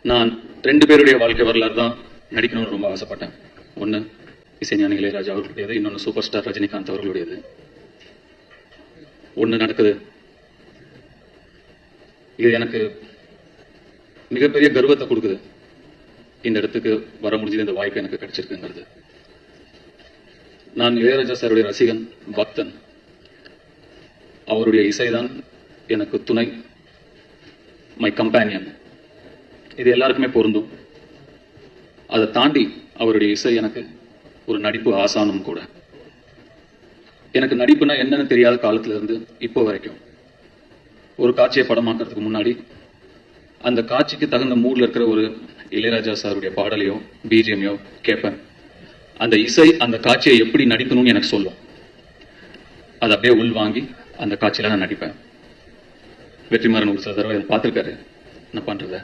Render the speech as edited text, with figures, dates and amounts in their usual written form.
நான் 2 பேருடைய வாழ்க்கை வரலாறு தான் நடிக்கணும்னு ரொம்ப ஆசைப்பட்டேன். ஒன்று இசைஞானி இளையராஜா அவர்களுடையது, இன்னொன்று சூப்பர் ஸ்டார் ரஜினிகாந்த் அவர்களுடையது. ஒன்று நடக்குது. இது எனக்கு மிகப்பெரிய கர்வத்தை கொடுக்குது. இந்த இடத்துக்கு வர முடிஞ்சது, இந்த வாய்ப்பு எனக்கு கிடைச்சிருக்குங்கிறது. நான் இளையராஜா சாருடைய ரசிகன், பக்தன். அவருடைய இசைதான் எனக்கு துணை, மை கம்பேனியன். இது எல்லாருக்குமே பொருந்தும். அதை தாண்டி அவருடைய இசை எனக்கு ஒரு நடிப்பு ஆசானும் கூட. எனக்கு நடிப்புனா என்னன்னு தெரியாத காலத்துல இருந்து இப்போ வரைக்கும் ஒரு காட்சியை படமாக்குறதுக்கு முன்னாடி அந்த காட்சிக்கு தகுந்த மூட்ல இருக்கிற ஒரு இளையராஜா சாருடைய பாடலையோ பிஜிஎம்மையோ கேட்பேன். அந்த இசை அந்த காட்சியை எப்படி நடிக்கணும்னு எனக்கு சொல்லும். அதை அப்படியே உள் வாங்கி அந்த காட்சியில நான் நடிப்பேன். வெற்றிமாறன் ஒரு சில தடவை பார்த்திருக்காரு. என்ன பண்றது?